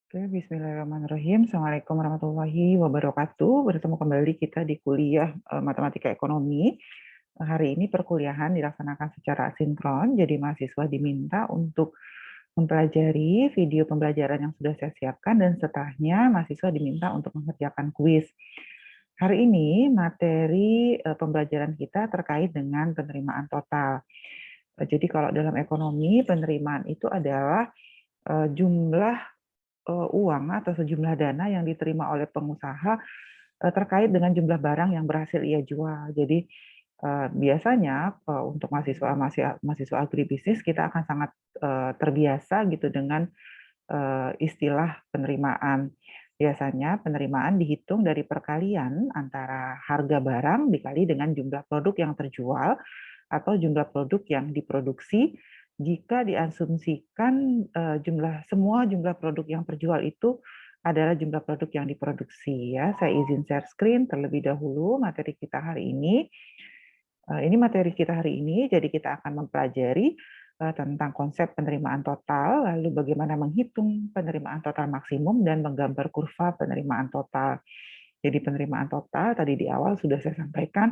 Oke, bismillahirrahmanirrahim. Assalamualaikum warahmatullahi wabarakatuh. Bertemu kembali kita di kuliah Matematika Ekonomi. Hari ini perkuliahan dilaksanakan secara asinkron, jadi mahasiswa diminta untuk mempelajari video pembelajaran yang sudah saya siapkan dan setelahnya mahasiswa diminta untuk mengerjakan kuis. Hari ini materi pembelajaran kita terkait dengan penerimaan total. Jadi kalau dalam ekonomi, penerimaan itu adalah jumlah uang atau sejumlah dana yang diterima oleh pengusaha terkait dengan jumlah barang yang berhasil ia jual. Jadi biasanya untuk mahasiswa agribisnis kita akan sangat terbiasa gitu dengan istilah penerimaan. Biasanya penerimaan dihitung dari perkalian antara harga barang dikali dengan jumlah produk yang terjual atau jumlah produk yang diproduksi jika diasumsikan semua jumlah produk yang terjual itu adalah jumlah produk yang diproduksi ya. Saya izin share screen terlebih dahulu materi kita hari ini. Ini materi kita hari ini, jadi kita akan mempelajari tentang konsep penerimaan total, lalu bagaimana menghitung penerimaan total maksimum dan menggambar kurva penerimaan total. Jadi penerimaan total tadi di awal sudah saya sampaikan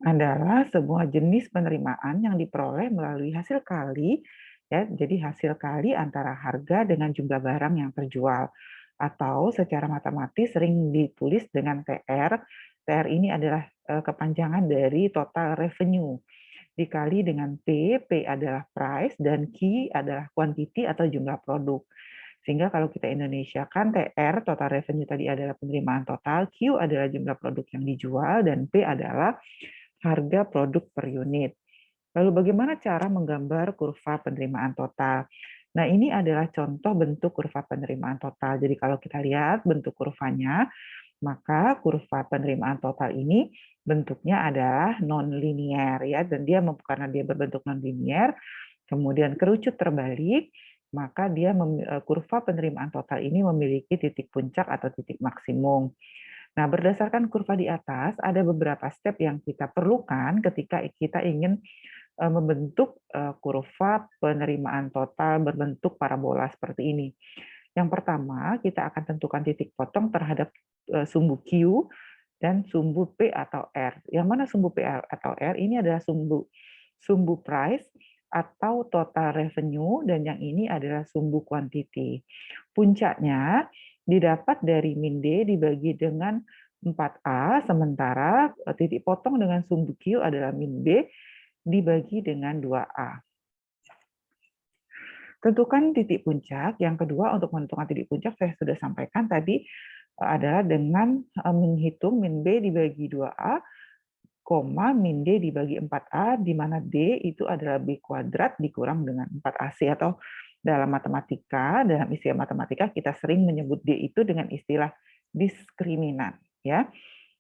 adalah sebuah jenis penerimaan yang diperoleh melalui hasil kali, ya, jadi hasil kali antara harga dengan jumlah barang yang terjual. Atau secara matematis sering ditulis dengan TR. TR ini adalah kepanjangan dari total revenue dikali dengan P adalah price, dan Q adalah quantity atau jumlah produk. Sehingga kalau kita Indonesiakan, TR, total revenue tadi adalah penerimaan total, Q adalah jumlah produk yang dijual, dan P adalah harga produk per unit. Lalu bagaimana cara menggambar kurva penerimaan total? Nah, ini adalah contoh bentuk kurva penerimaan total. Jadi kalau kita lihat bentuk kurvanya, maka kurva penerimaan total ini bentuknya adalah non-linear ya, dan karena dia berbentuk non-linear, kemudian kerucut terbalik, maka kurva penerimaan total ini memiliki titik puncak atau titik maksimum. Nah, berdasarkan kurva di atas, ada beberapa step yang kita perlukan ketika kita ingin membentuk kurva penerimaan total berbentuk parabola seperti ini. Yang pertama, kita akan tentukan titik potong terhadap sumbu Q dan sumbu P atau R. Yang mana sumbu P atau R? Ini adalah sumbu price atau total revenue, dan yang ini adalah sumbu quantity. Puncaknya didapat dari min D dibagi dengan 4A, sementara titik potong dengan sumbu Q adalah min B dibagi dengan 2A. Tentukan titik puncak. Yang kedua, untuk menentukan titik puncak saya sudah sampaikan tadi adalah dengan menghitung min B dibagi 2A, min D dibagi 4A, di mana D itu adalah B kuadrat dikurang dengan 4AC, atau dalam istilah matematika kita sering menyebut D itu dengan istilah diskriminan. Ya.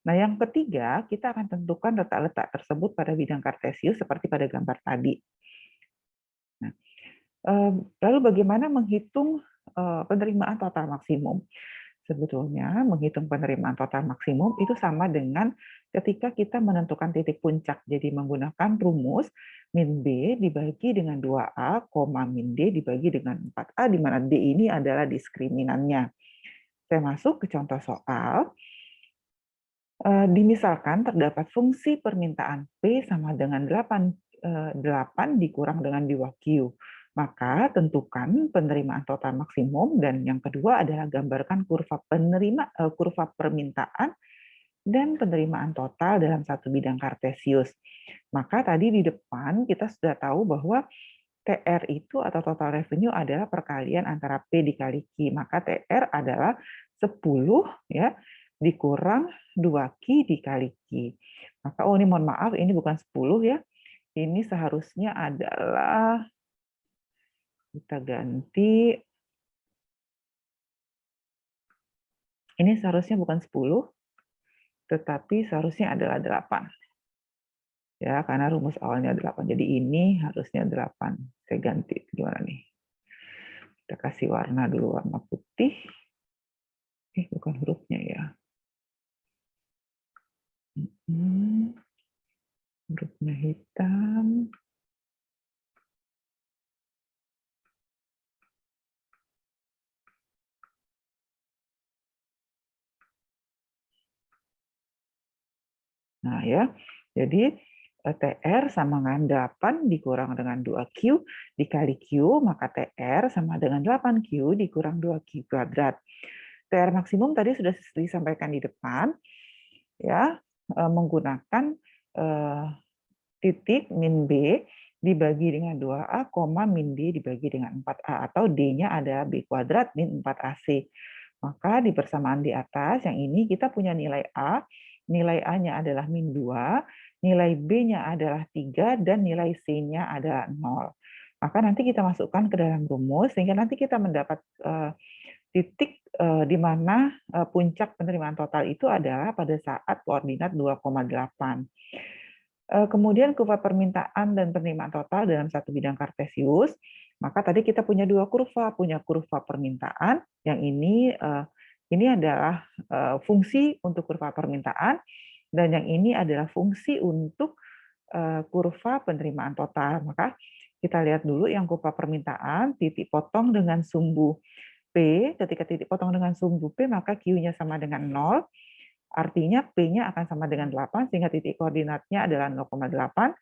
Nah, yang ketiga, kita akan tentukan letak-letak tersebut pada bidang kartesius seperti pada gambar tadi. Nah, lalu bagaimana menghitung penerimaan total maksimum? Sebetulnya menghitung penerimaan total maksimum itu sama dengan ketika kita menentukan titik puncak. Jadi menggunakan rumus min B dibagi dengan 2A, min D dibagi dengan 4A, di mana D ini adalah diskriminannya. Saya masuk ke contoh soal. Dimisalkan terdapat fungsi permintaan P sama dengan 8 dikurang dengan 2Q. Maka tentukan penerimaan total maksimum, dan yang kedua adalah gambarkan kurva permintaan dan penerimaan total dalam satu bidang kartesius. Maka tadi di depan kita sudah tahu bahwa TR itu atau total revenue adalah perkalian antara P dikali Q. Maka TR adalah 10 ya dikurang 2Q dikali Q. Maka ini mohon maaf, ini bukan 10 ya. Ini seharusnya adalah, kita ganti, ini seharusnya bukan 10, tetapi seharusnya adalah 8. Ya, karena rumus awalnya 8. Jadi ini harusnya 8. Saya ganti. Gimana nih? Kita kasih warna dulu, warna putih. Bukan hurufnya ya. Hurufnya hitam. Nah ya, jadi TR sama dengan 8 dikurang dengan 2Q dikali Q, maka TR sama dengan 8Q dikurang 2Q kuadrat. TR maksimum tadi sudah disampaikan di depan, ya, menggunakan titik min B dibagi dengan 2A, min D dibagi dengan 4A, atau D-nya adalah B kuadrat min 4AC. Maka di persamaan di atas, yang ini kita punya nilai A, nilai A-nya adalah min 2, nilai B-nya adalah 3, dan nilai C-nya adalah 0. Maka nanti kita masukkan ke dalam rumus, sehingga nanti kita mendapat titik di mana puncak penerimaan total itu adalah pada saat koordinat 2,8. Kemudian kurva permintaan dan penerimaan total dalam satu bidang kartesius, maka tadi kita punya dua kurva, punya kurva permintaan, yang ini adalah fungsi untuk kurva permintaan, dan yang ini adalah fungsi untuk kurva penerimaan total. Maka kita lihat dulu yang kurva permintaan, titik potong dengan sumbu P, ketika titik potong dengan sumbu P, maka Q-nya sama dengan 0, artinya P-nya akan sama dengan 8, sehingga titik koordinatnya adalah 0,8,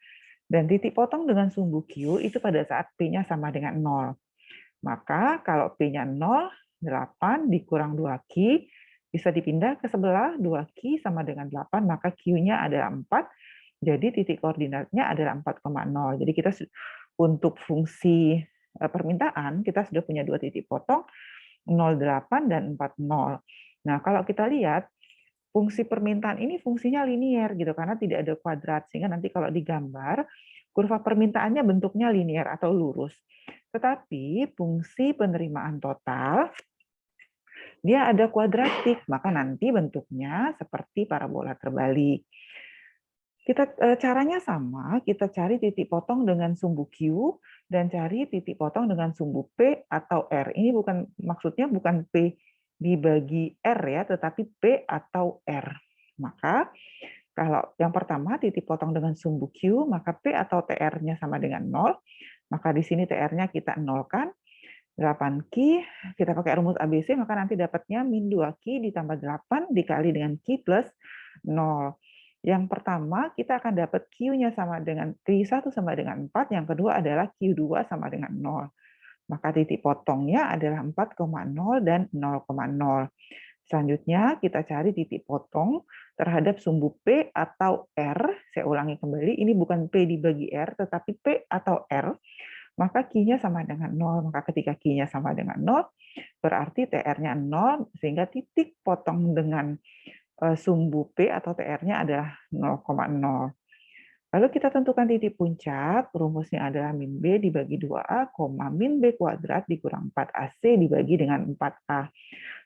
dan titik potong dengan sumbu Q itu pada saat P-nya sama dengan 0. Maka kalau P-nya 0, 8 dikurang 2Q, bisa dipindah ke sebelah, 2Q sama dengan 8, maka Q-nya adalah 4, jadi titik koordinatnya adalah 4,0. Jadi kita untuk fungsi permintaan, kita sudah punya dua titik potong, 0,8 dan 40. Nah, kalau kita lihat, fungsi permintaan ini fungsinya linier gitu karena tidak ada kuadrat, sehingga nanti kalau digambar kurva permintaannya bentuknya linier atau lurus. Tetapi fungsi penerimaan total dia ada kuadratik, maka nanti bentuknya seperti parabola terbalik. Caranya sama, kita cari titik potong dengan sumbu Q dan cari titik potong dengan sumbu P atau R. Ini maksudnya bukan P dibagi R ya, tetapi P atau R. Maka kalau yang pertama titik potong dengan sumbu Q, maka P atau TR-nya sama dengan 0. Maka di sini TR-nya kita nolkan. 8Q, kita pakai rumus ABC, maka nanti dapatnya min 2Q ditambah 8 dikali dengan Q plus 0. Yang pertama, kita akan dapat Q-nya sama dengan Q1 sama dengan 4, yang kedua adalah Q2 sama dengan 0. Maka titik potongnya adalah 4,0 dan 0,0. Selanjutnya, kita cari titik potong terhadap sumbu P atau R. Saya ulangi kembali, ini bukan P dibagi R, tetapi P atau R. Maka Q-nya sama dengan 0. Maka ketika Q-nya sama dengan 0, berarti TR-nya 0, sehingga titik potong dengan sumbu P atau TR-nya adalah 0,0. Lalu kita tentukan titik puncak, rumusnya adalah min B dibagi 2A, min B kuadrat dikurang 4AC dibagi dengan 4A.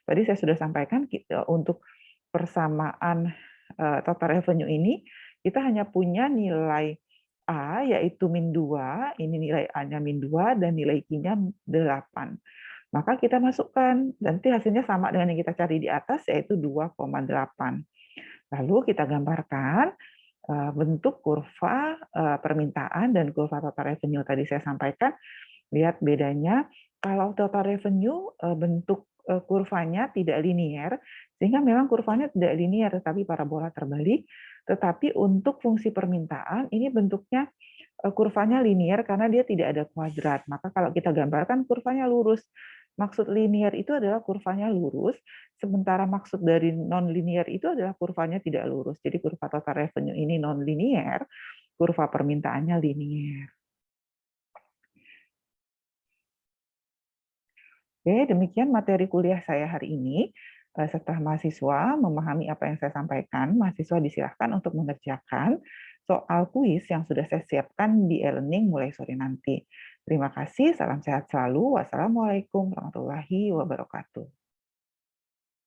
Tadi saya sudah sampaikan untuk persamaan total revenue ini, kita hanya punya nilai A, yaitu min 2, ini nilai A-nya min 2, dan nilai Q-nya 8. Maka kita masukkan, nanti hasilnya sama dengan yang kita cari di atas, yaitu 2,8. Lalu kita gambarkan bentuk kurva permintaan dan kurva total revenue. Tadi saya sampaikan, lihat bedanya, kalau total revenue bentuk kurvanya tidak linier, sehingga memang kurvanya tidak linier, tetapi parabola terbalik. Tetapi untuk fungsi permintaan, ini bentuknya kurvanya linier karena dia tidak ada kuadrat. Maka kalau kita gambarkan kurvanya lurus. Maksud linier itu adalah kurvanya lurus, sementara maksud dari non-linier itu adalah kurvanya tidak lurus. Jadi kurva total revenue ini non-linier, kurva permintaannya linier. Oke, demikian materi kuliah saya hari ini. Setelah mahasiswa memahami apa yang saya sampaikan, mahasiswa disilahkan untuk mengerjakan soal kuis yang sudah saya siapkan di e-learning mulai sore nanti. Terima kasih, salam sehat selalu. Wassalamualaikum warahmatullahi wabarakatuh.